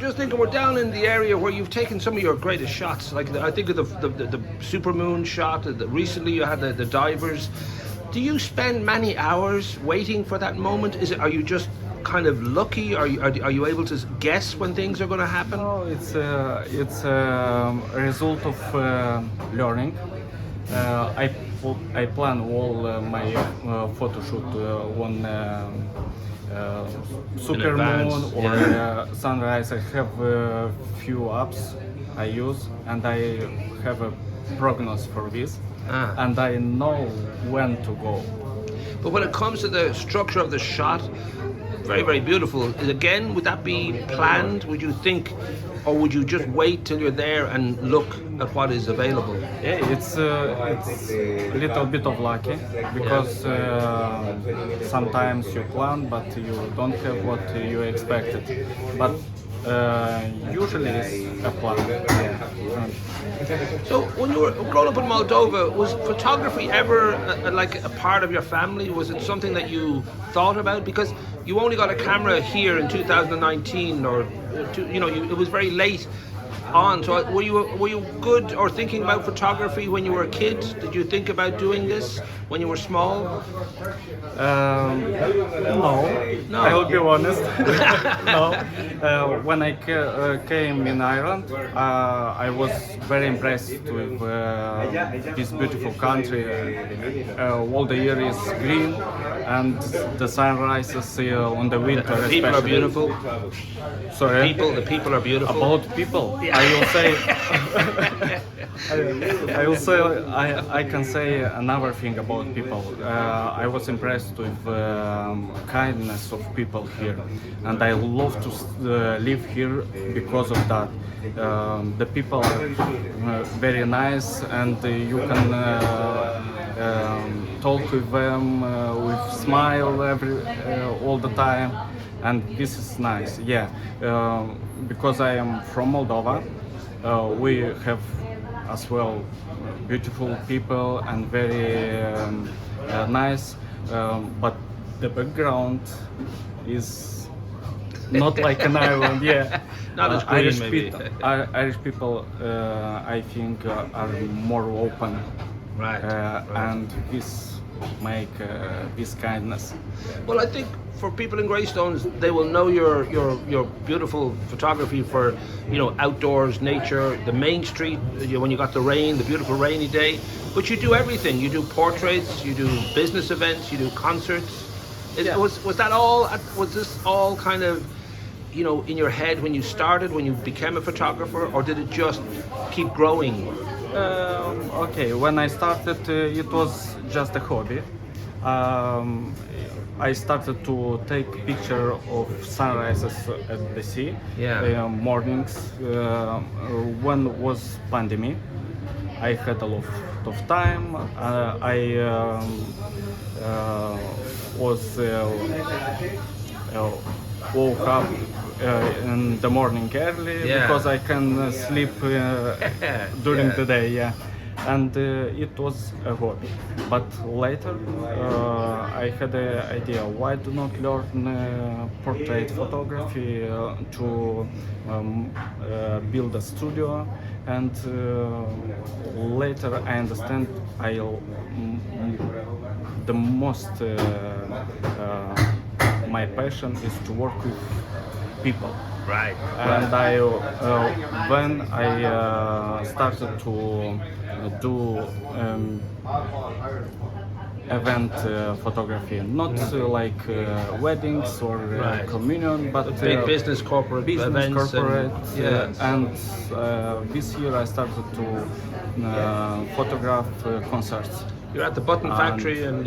Just thinking, we're down in the area where you've taken some of your greatest shots. Like I think of the supermoon shot. Recently, you had the divers. Do you spend many hours waiting for that moment? Are you just kind of lucky? Are you able to guess when things are going to happen? No, it's a result of learning. I plan all my photo shoot on supermoon or sunrise. I have a few apps I use, and I have a prognosis for this, and I know when to go. But when it comes to the structure of the shot, very, very beautiful. Again, would that be planned? Would you think, or would you just wait till you're there and look at what is available? Yeah, it's a little bit of lucky, because sometimes you plan, but you don't have what you expected. But usually it's a plan. Yeah. So when you were growing up in Moldova, was photography ever like a part of your family? Was it something that you thought about? Because you only got a camera here in 2019, or it was very late on. So were you good or thinking about photography when you were a kid? Did you think about doing this when you were small? No, I will be honest. No. When I came in Ireland, I was very impressed with this beautiful country. All the year is green, and the sunrises on the winter. The people are beautiful. Sorry. The people are beautiful. About people, I will say. I can say another thing about people. I was impressed with kindness of people here, and I love to live here because of that. The people are very nice, and you can talk with them with smile all the time, and this is nice. Yeah, because I am from Moldova, we have as well beautiful people and very nice, but the background is not like an island. Yeah. Not as green, maybe. Irish people, I think, are more open, Right. and this make this kindness. Well, I think for people in Greystones, they will know your beautiful photography for outdoors, nature, the main street. When you got the rain, the beautiful rainy day. But you do everything. You do portraits, you do business events, you do concerts. Was that all? Was this all kind of in your head when you started, when you became a photographer, or did it just keep growing? Okay, when I started, it was just a hobby. I started to take picture of sunrises at the sea, mornings. When was pandemic, I had a lot of time. I was woke up in the morning early, because I can sleep during the day. Yeah. And it was a hobby. But later I had the idea, why do not learn portrait photography to build a studio, and later I understand the most my passion is to work with people. Right. And when I started to do event photography, not like weddings or communion, but big business, corporate events. And this year I started to photograph concerts. You're at the Button Factory, and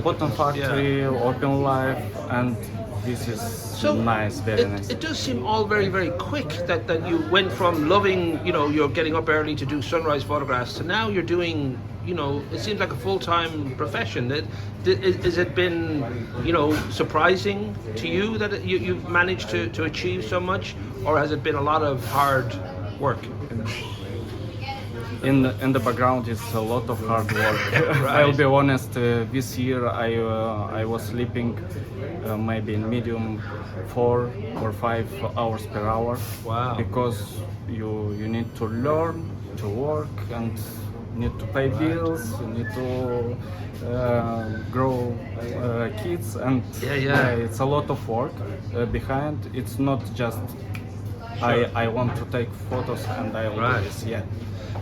Button Factory, Open Life, and this is nice, very nice. It does seem all very, very quick that you went from loving, you're getting up early to do sunrise photographs, to now you're doing, it seems like a full-time profession. Has it been, surprising to you that you've managed to achieve so much, or has it been a lot of hard work? in the background is a lot of hard work. Right. I'll be honest. This year I was sleeping maybe in medium 4 or 5 hours per hour. Wow. Because you need to learn to work and need to pay bills. You need to grow kids and it's a lot of work behind. It's not just I want to take photos and I will do this. Yeah.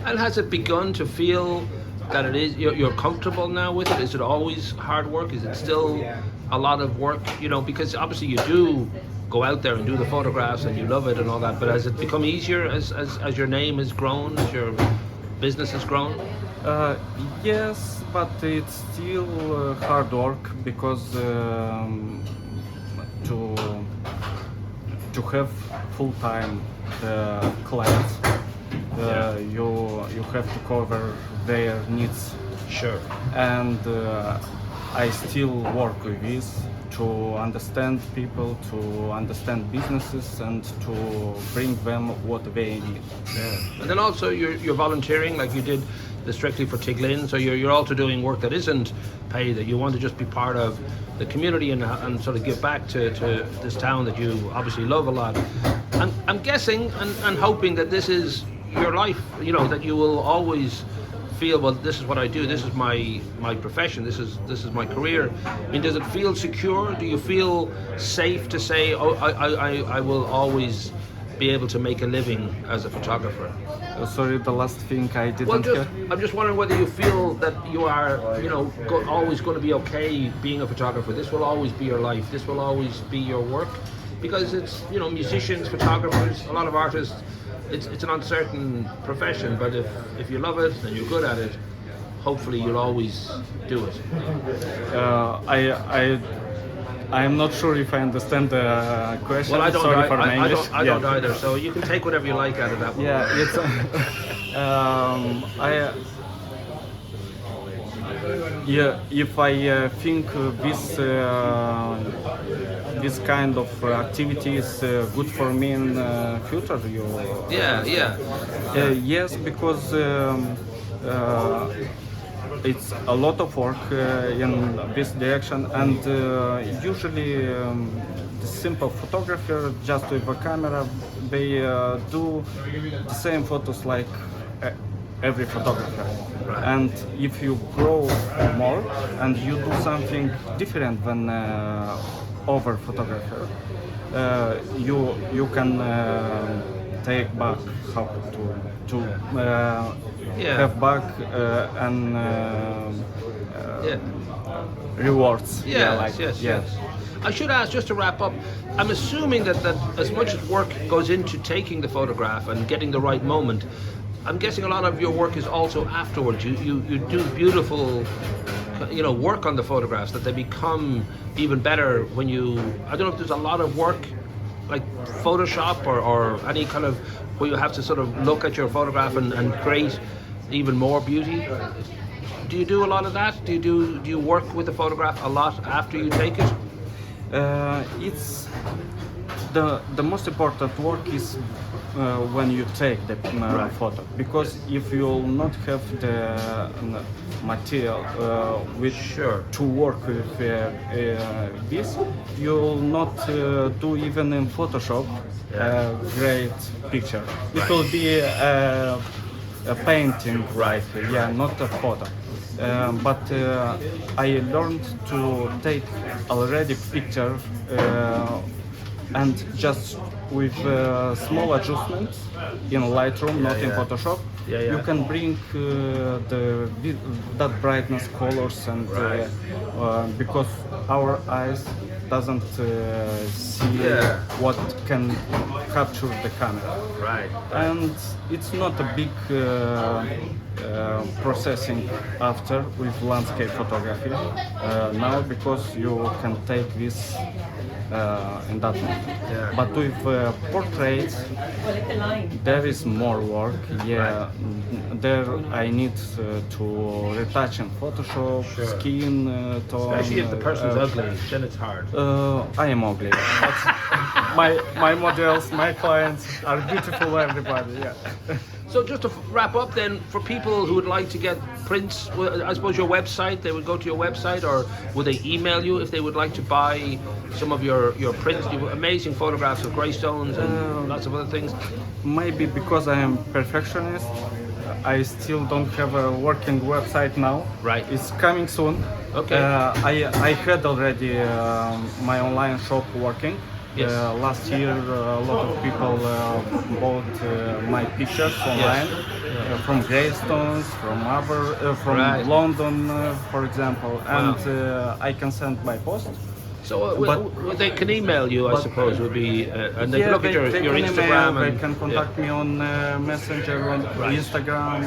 And has it begun to feel that it is you're comfortable now with it? Is it always hard work? Is it still a lot of work? You know, because obviously you do go out there and do the photographs and you love it and all that. But has it become easier as your name has grown, as your business has grown? Yes, but it's still hard work because to have full-time clients, you have to cover their needs. Sure. And I still work with this to understand people, to understand businesses, and to bring them what they need. Yeah. And then also you're volunteering, like you did the Strictly for Tiglin, so you're also doing work that isn't paid, that you want to just be part of the community and sort of give back to this town that you obviously love a lot. And I'm guessing and hoping that this is your life, you know, that you will always feel, well, this is what I do, this is my profession, this is my career. I mean, does it feel secure? Do you feel safe to say, oh, I will always be able to make a living as a photographer? Sorry, the last thing I didn't hear. I'm just wondering whether you feel that you are, you know, always going to be okay being a photographer. This will always be your life. This will always be your work, because it's, you know, musicians, photographers, a lot of artists. It's an uncertain profession, but if you love it and you're good at it, hopefully you'll always do it. I'm not sure if I understand the question. Well, I don't. Sorry for my English. I don't either. So you can take whatever you like out of that one. Yeah, it's. If I think this kind of activity is good for me in future, yes, because it's a lot of work in this direction, and usually the simple photographer just with a camera, they do the same photos like every photographer. Right. And if you grow more and you do something different than other photographer, you can take back how to have back and rewards. Yes. I should ask, just to wrap up, I'm assuming that as much as work goes into taking the photograph and getting the right moment, I'm guessing a lot of your work is also afterwards. You do beautiful, you know, work on the photographs, that they become even better when you, I don't know if there's a lot of work like Photoshop or any kind of, where you have to sort of look at your photograph and create even more beauty. Do you do a lot of that? Do you work with the photograph a lot after you take it? It's the most important work is when you take the photo, because if you'll not have the material to work with this, you'll not do even in Photoshop a great picture. It will be a painting, not a photo. But I learned to take already picture and just with small adjustments in Lightroom, not in Photoshop, you can bring that brightness, colors, and because our eyes doesn't see what can capture the camera. Right. And it's not a big processing after with landscape photography now, because you can take this in that moment. Yeah. But with portraits, there is more work. There I need to retouch in Photoshop, skin tone. Especially if the person's ugly, then it's hard. I am ugly. But my models, my clients are beautiful. Everybody, So just to wrap up then, for people who would like to get prints, well, I suppose your website, they would go to your website, or would they email you if they would like to buy some of your prints? You have amazing photographs of Greystones and lots of other things. Maybe because I am perfectionist, I still don't have a working website now. Right. It's coming soon. Okay. I had already my online shop working. Yes. Last year, a lot of people bought my pictures online from Greystones, from Right. London, for example, and I can send by post. So But- they can email you, I suppose, would be, and they can look at your can Instagram. email, and, they can contact me on Messenger, on Instagram.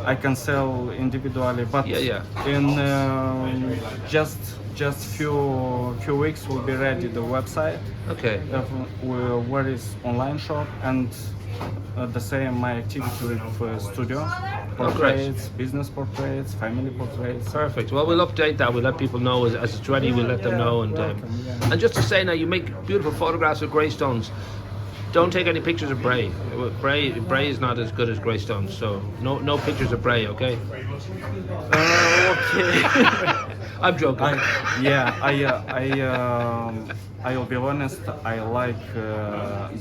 I can sell individually, but in just few weeks will be ready the website. Okay. Where is online shop and the same my activity with studio portraits, business portraits, family portraits. Perfect. Well, we'll update that. We'll let people know as it's ready. We'll let them know. And just to say now, you make beautiful photographs of Greystones. Don't take any pictures of Bray. Bray is not as good as Greystones, so no pictures of Bray, okay? Okay. I'm joking. I'll be honest. I like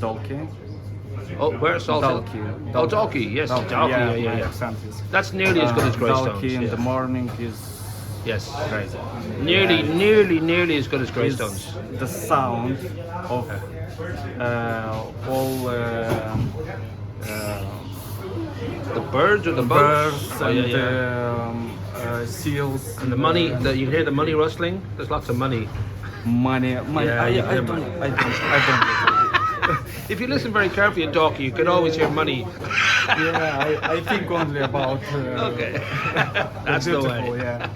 Dalkey. Oh, where's Salt Hill? Dalkey. Oh, Dalkey. Yes, Dalkey. My Yeah. accent is. That's nearly as good as Greystones. Dalkey in the morning is Yes. crazy. Nearly as good as Is Greystones. the sound of all The birds or the boats? birds Oh, and seals And the money, you hear the money rustling? There's lots of money. money. Yeah, you hear money. I don't. If you listen very carefully in Dalkey, you can always hear money. Yeah, I think only about. Okay. That's the way. Beautiful, yeah.